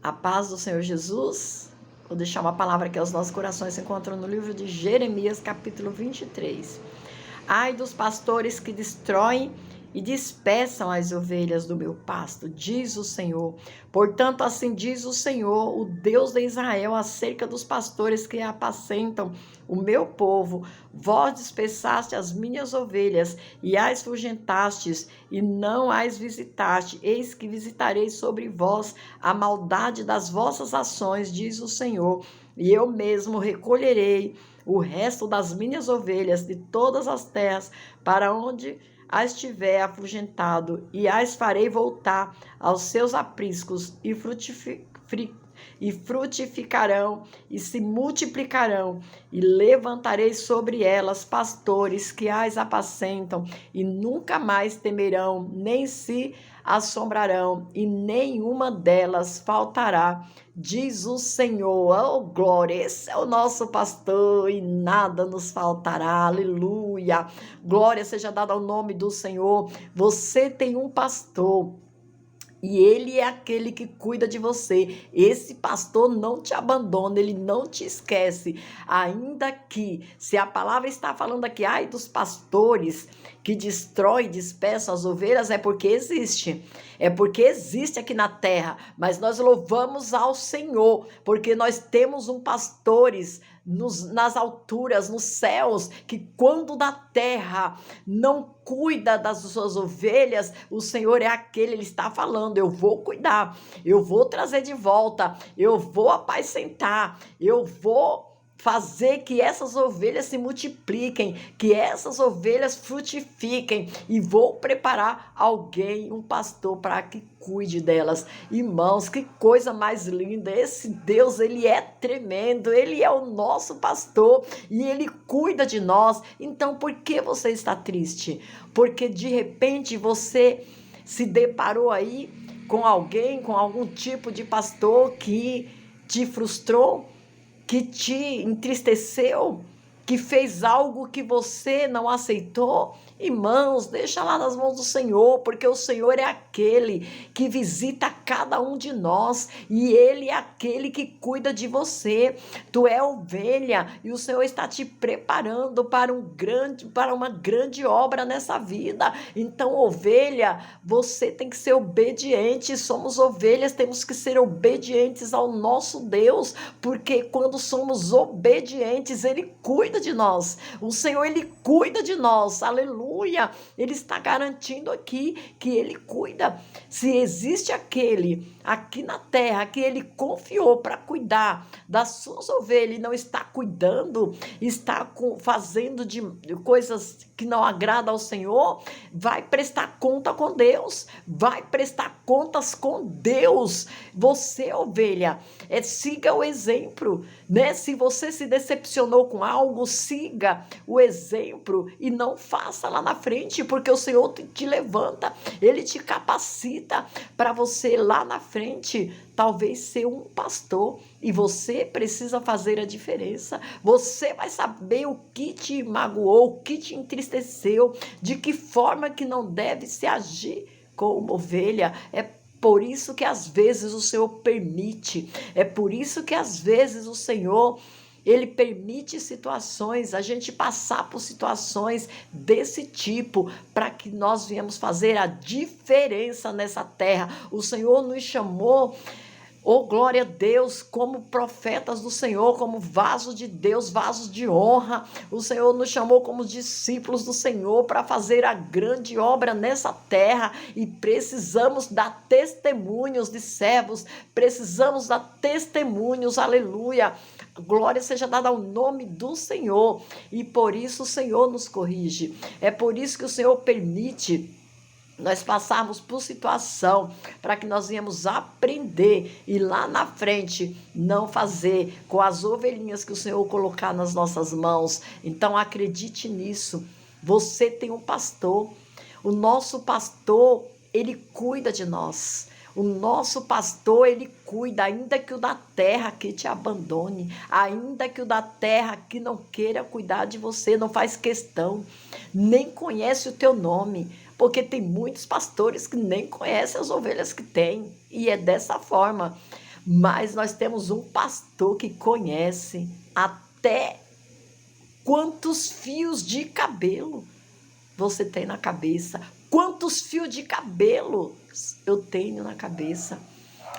A paz do Senhor Jesus. Vou deixar uma palavra que aos nossos corações se encontra no livro de Jeremias, capítulo 23. Ai dos pastores que destroem e dispersam as ovelhas do meu pasto, diz o Senhor. Portanto, assim diz o Senhor, o Deus de Israel, acerca dos pastores que apacentam o meu povo. Vós dispersaste as minhas ovelhas e as fugentastes e não as visitaste. Eis que visitarei sobre vós a maldade das vossas ações, diz o Senhor. E eu mesmo recolherei o resto das minhas ovelhas de todas as terras, para onde as tiver afugentado, e as farei voltar aos seus apriscos, e frutificarão, e se multiplicarão, e levantarei sobre elas pastores que as apacentam, e nunca mais temerão, nem se assombrarão, e nenhuma delas faltará, diz o Senhor. Oh, glória, esse é o nosso pastor e nada nos faltará, aleluia, glória seja dada ao nome do Senhor. Você tem um pastor e ele é aquele que cuida de você. Esse pastor não te abandona, ele não te esquece. Ainda que, se a palavra está falando aqui, ai dos pastores que destrói e dispersam as ovelhas, é porque existe. É porque existe aqui na terra. Mas nós louvamos ao Senhor, porque nós temos um pastores nas alturas, nos céus, que quando da terra não cuida das suas ovelhas, o Senhor é aquele, ele está falando, eu vou cuidar, eu vou trazer de volta, eu vou apacentar, eu vou fazer que essas ovelhas se multipliquem, que essas ovelhas frutifiquem, e vou preparar alguém, um pastor, para que cuide delas. Irmãos, que coisa mais linda, esse Deus, ele é tremendo, ele é o nosso pastor, e ele cuida de nós. Então, por que você está triste? Porque de repente você se deparou aí com alguém, com algum tipo de pastor que te frustrou, que te entristeceu, que fez algo que você não aceitou. Irmãos, deixa lá nas mãos do Senhor, porque o Senhor é aquele que visita cada um de nós, e ele é aquele que cuida de você. Tu é ovelha e o Senhor está te preparando para uma grande obra nessa vida. Então, ovelha, você tem que ser obediente. Somos ovelhas, temos que ser obedientes ao nosso Deus, porque quando somos obedientes, ele cuida de nós. O Senhor, ele cuida de nós. Aleluia! Ele está garantindo aqui que ele cuida. Se existe aquele aqui na terra que ele confiou para cuidar das suas ovelhas e não está cuidando, está fazendo de coisas que não agradam ao Senhor, vai prestar conta com Deus, vai prestar contas com Deus. Você, ovelha, siga o exemplo, né? Se você se decepcionou com algo, siga o exemplo e não faça lá na frente, porque o Senhor te levanta, ele te capacita para você lá na frente talvez ser um pastor, e você precisa fazer a diferença. Você vai saber o que te magoou, o que te entristeceu, de que forma que não deve se agir como ovelha. É por isso que às vezes o Senhor permite, é por isso que às vezes o Senhor, ele permite situações, a gente passar por situações desse tipo, para que nós venhamos fazer a diferença nessa terra. O Senhor nos chamou, oh, glória a Deus, como profetas do Senhor, como vasos de Deus, vasos de honra. O Senhor nos chamou como discípulos do Senhor para fazer a grande obra nessa terra, e precisamos dar testemunhos de servos, precisamos dar testemunhos, aleluia. Glória seja dada ao nome do Senhor, e por isso o Senhor nos corrige, é por isso que o Senhor permite nós passarmos por situação, para que nós venhamos aprender e lá na frente não fazer com as ovelhinhas que o Senhor colocar nas nossas mãos. Então acredite nisso, você tem um pastor, o nosso pastor, ele cuida de nós. O nosso pastor, ele cuida, ainda que o da terra que te abandone, ainda que o da terra que não queira cuidar de você, não faz questão, nem conhece o teu nome, porque tem muitos pastores que nem conhecem as ovelhas que têm, e é dessa forma. mas nós temos um pastor que conhece até quantos fios de cabelo você tem na cabeça, quantos fios de cabelo eu tenho na cabeça.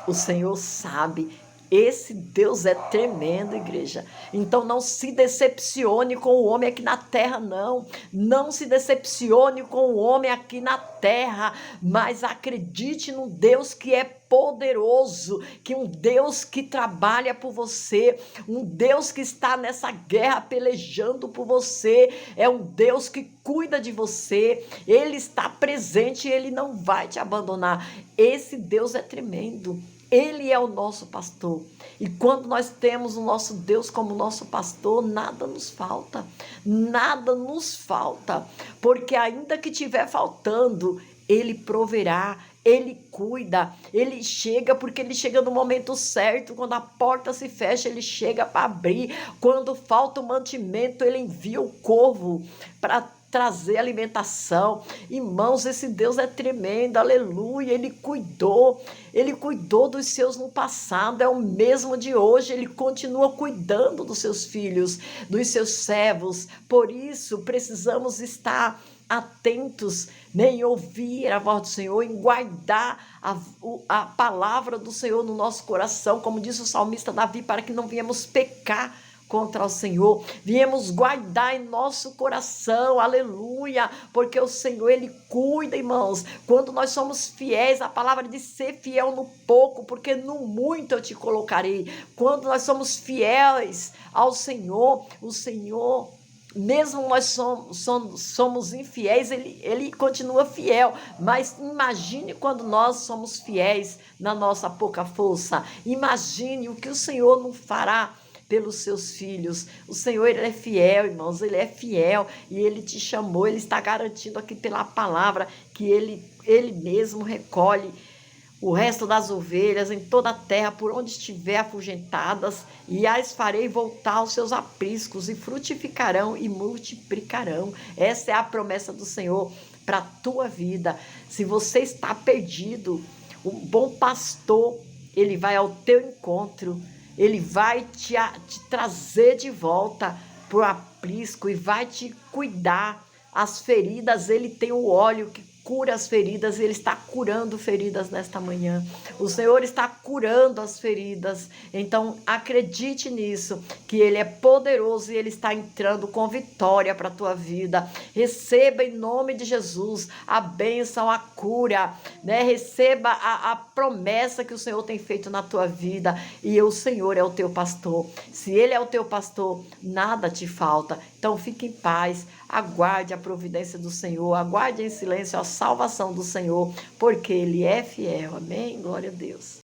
O Senhor sabe. Esse Deus é tremendo, igreja. Então não se decepcione com o homem aqui na terra, não. Não se decepcione com o homem aqui na terra, mas acredite num Deus que é poderoso, que um Deus que trabalha por você, um Deus que está nessa guerra pelejando por você, é um Deus que cuida de você, ele está presente e ele não vai te abandonar. Esse Deus é tremendo. Ele é o nosso pastor. E quando nós temos o nosso Deus como nosso pastor, nada nos falta. Nada nos falta. Porque ainda que estiver faltando, ele proverá, ele cuida, ele chega, porque ele chega no momento certo. Quando a porta se fecha, ele chega para abrir. Quando falta o mantimento, ele envia o corvo para trazer alimentação. Irmãos, esse Deus é tremendo, aleluia. Ele cuidou dos seus no passado, é o mesmo de hoje. Ele continua cuidando dos seus filhos, dos seus servos. Por isso precisamos estar atentos, em ouvir a voz do Senhor, em guardar a palavra do Senhor no nosso coração, como disse o salmista Davi, para que não venhamos pecar contra o Senhor, viemos guardar em nosso coração, aleluia, porque o Senhor, ele cuida, irmãos. Quando nós somos fiéis, a palavra diz: ser fiel no pouco, porque no muito eu te colocarei. Quando nós somos fiéis ao Senhor, o Senhor, mesmo nós somos infiéis, ele continua fiel. Mas imagine quando nós somos fiéis na nossa pouca força. Imagine o que o Senhor não fará pelos seus filhos. O Senhor, ele é fiel, irmãos, ele é fiel e ele te chamou, ele está garantindo aqui pela palavra que ele mesmo recolhe o resto das ovelhas em toda a terra, por onde estiver afugentadas, e as farei voltar aos seus apriscos, e frutificarão e multiplicarão. Essa é a promessa do Senhor para a tua vida. Se você está perdido, o bom pastor, ele vai ao teu encontro, ele vai te trazer de volta para o aprisco e vai te cuidar. As feridas, ele tem o óleo que cura as feridas, ele está curando feridas nesta manhã. O Senhor está curando as feridas. Então, acredite nisso, que ele é poderoso e ele está entrando com vitória para a tua vida. Receba em nome de Jesus a bênção, a cura, né? Receba a promessa que o Senhor tem feito na tua vida. E o Senhor é o teu pastor. Se ele é o teu pastor, nada te falta. Então, fique em paz, aguarde a providência do Senhor, aguarde em silêncio a salvação do Senhor, porque ele é fiel. Amém? Glória a Deus.